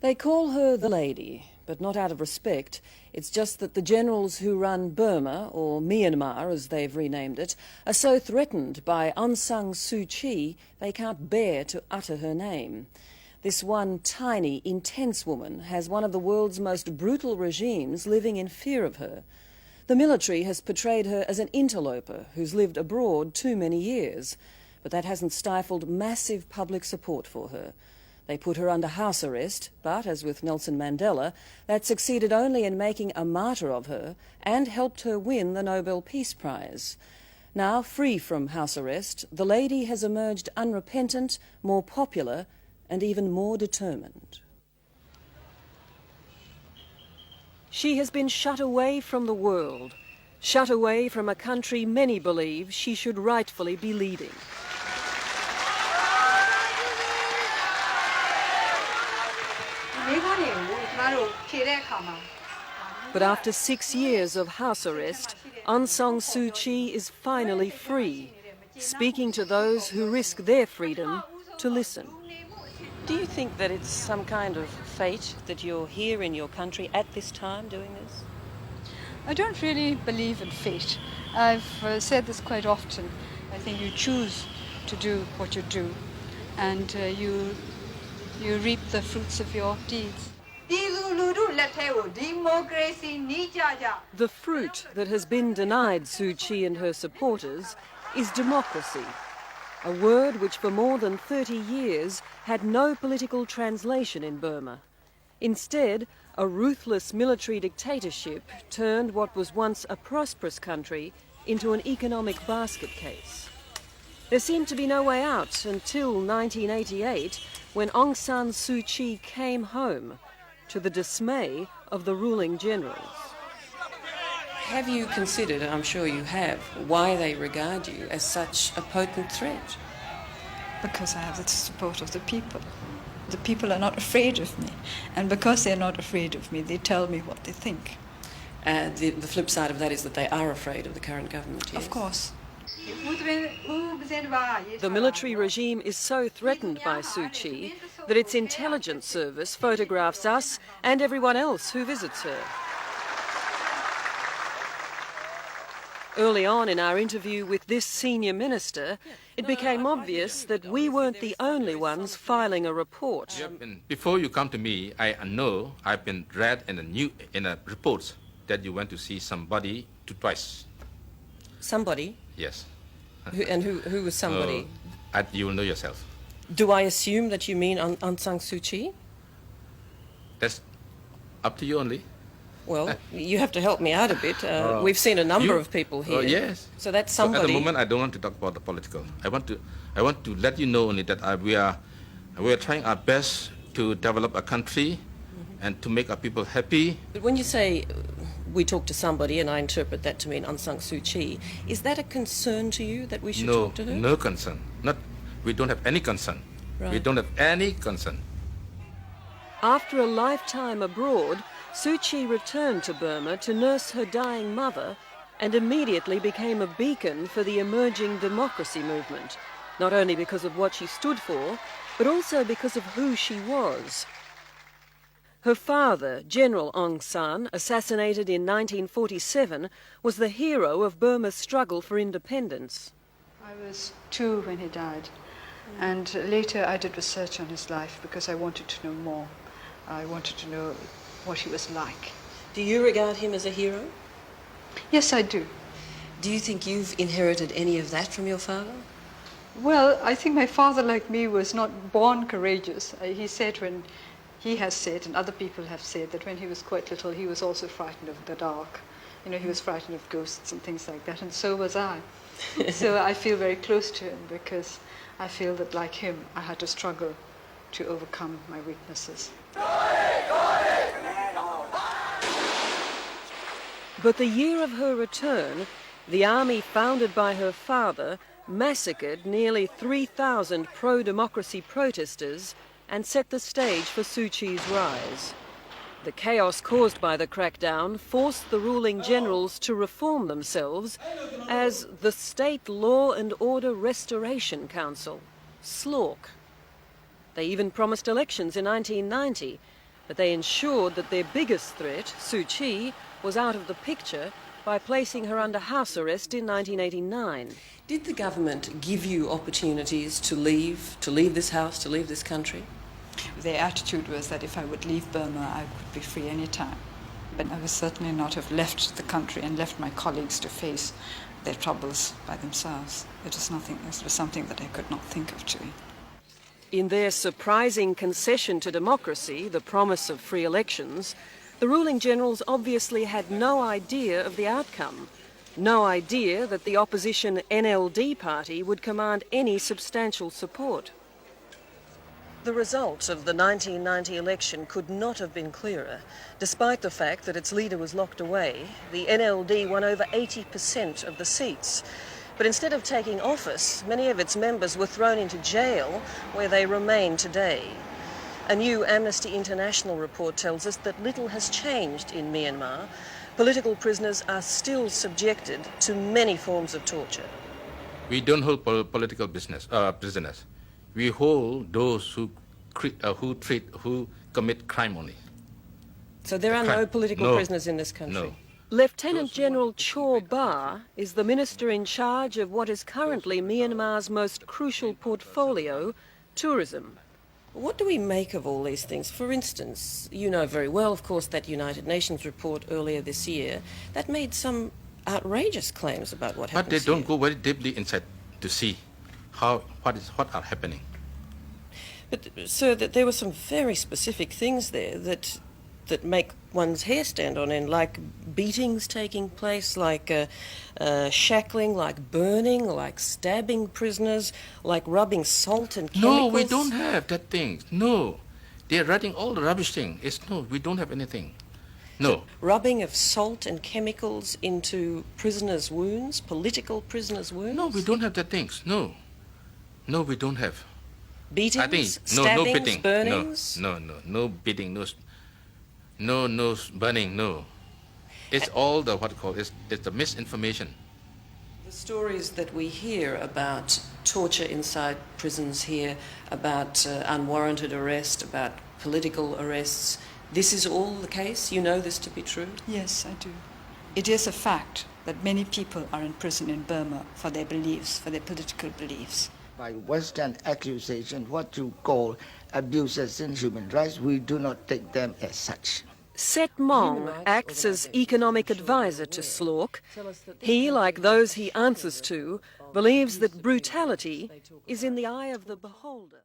They call her the lady, but not out of respect. It's just that the generals who run Burma, or Myanmar as they've renamed it, are so threatened by Aung San Suu Kyi they can't bear to utter her name. This one tiny, intense woman has one of the world's most brutal regimes living in fear of her. The military has portrayed her as an interloper who's lived abroad too many years, but that hasn't stifled massive public support for her. They put her under house arrest, but, as with Nelson Mandela, that succeeded only in making a martyr of her and helped her win the Nobel Peace Prize. Now, free from house arrest, the lady has emerged unrepentant, more popular and even more determined. She has been shut away from the world, shut away from a country many believe she should rightfully be leading. But after 6 years of house arrest, Aung San Suu Kyi is finally free, speaking to those who risk their freedom to listen. Do you think that it's some kind of fate that you're here in your country at this time doing this? I don't really believe in fate. I've said this quite often. I think you choose to do what you do, and you reap the fruits of your deeds. The fruit that has been denied Suu Kyi and her supporters is democracy, a word which for more than 30 years had no political translation in Burma. Instead, a ruthless military dictatorship turned what was once a prosperous country into an economic basket case. There seemed to be no way out until 1988, when Aung San Suu Kyi came home, to the dismay of the ruling generals. Have you considered, and I'm sure you have, why they regard you as such a potent threat? Because I have the support of the people. The people are not afraid of me, and because they're not afraid of me, they tell me what they think. The flip side of that is that they are afraid of the current government, yes? Of course. The military regime is so threatened by Suu Kyi that its intelligence service photographs us and everyone else who visits her. Early on in our interview with this senior minister, it became obvious that we weren't the only ones filing a report. Before you come to me, I know I've been read in a report that you went to see somebody twice. Somebody? Yes. Who was somebody? You will know yourself. Do I assume that you mean Aung San Suu Kyi? That's up to you only. Well, you have to help me out a bit. We've seen a number of people here. Yes. So that's somebody. So at the moment, I don't want to talk about the political. I want to let you know only that we are trying our best to develop a country and to make our people happy. But when you say we talk to somebody, and I interpret that to mean Aung San Suu Kyi, is that a concern to you that we should talk to her? No concern. We don't have any concern. Right. We don't have any concern. After a lifetime abroad, Suu Kyi returned to Burma to nurse her dying mother and immediately became a beacon for the emerging democracy movement, not only because of what she stood for, but also because of who she was. Her father, General Aung San, assassinated in 1947, was the hero of Burma's struggle for independence. I was 2 when he died, and later I did research on his life because I wanted to know more. I wanted to know what he was like. Do you regard him as a hero? Yes, I do. Do you think you've inherited any of that from your father? Well, I think my father, like me, was not born courageous. He has said, and other people have said, that when he was quite little, he was also frightened of the dark. You know, he was frightened of ghosts and things like that, and so was I. So I feel very close to him because I feel that, like him, I had to struggle to overcome my weaknesses. But the year of her return, the army founded by her father massacred nearly 3,000 pro-democracy protesters and set the stage for Suu Kyi's rise. The chaos caused by the crackdown forced the ruling generals to reform themselves as the State Law and Order Restoration Council, SLORC. They even promised elections in 1990, But they ensured that their biggest threat, Suu Kyi, was out of the picture by placing her under house arrest in 1989. Did the government give you opportunities to leave this house, to leave this country? Their attitude was that if I would leave Burma, I could be free any time. But I would certainly not have left the country and left my colleagues to face their troubles by themselves. It was something that I could not think of doing. In their surprising concession to democracy, the promise of free elections, the ruling generals obviously had no idea of the outcome. No idea that the opposition NLD party would command any substantial support. The result of the 1990 election could not have been clearer. Despite the fact that its leader was locked away, the NLD won over 80% of the seats. But instead of taking office, many of its members were thrown into jail, where they remain today. A new Amnesty International report tells us that little has changed in Myanmar. Political prisoners are still subjected to many forms of torture. We don't hold political prisoners. We hold those who commit crime only. So there are no political prisoners in this country? No. Lieutenant General Chaw Ba is the minister in charge of what is currently Myanmar's most crucial portfolio, tourism. What do we make of all these things? For instance, you know very well, of course, that United Nations report earlier this year that made some outrageous claims about what happens But they don't here. go very deeply inside to see what are happening. But, sir, that there were some very specific things there that make one's hair stand on end, like beatings taking place, like shackling, like burning, like stabbing prisoners, like rubbing salt and chemicals. No, we don't have that thing. No. They're writing all the rubbish thing. No, we don't have anything. No. Rubbing of salt and chemicals into prisoners' wounds, political prisoners' wounds? No, we don't have that things. No. No, we don't have. Beatings, I think stabbings, no beating. burnings? No beating, no burning, no. It's all the it's the misinformation. The stories that we hear about torture inside prisons here, about unwarranted arrest, about political arrests, this is all the case? You know this to be true? Yes, I do. It is a fact that many people are in prison in Burma for their beliefs, for their political beliefs. By Western accusation, what you call abuses in human rights, we do not take them as such. Set Mong acts as economic advisor to Slork. He, like those he answers to, believes that brutality is in the eye of the beholder.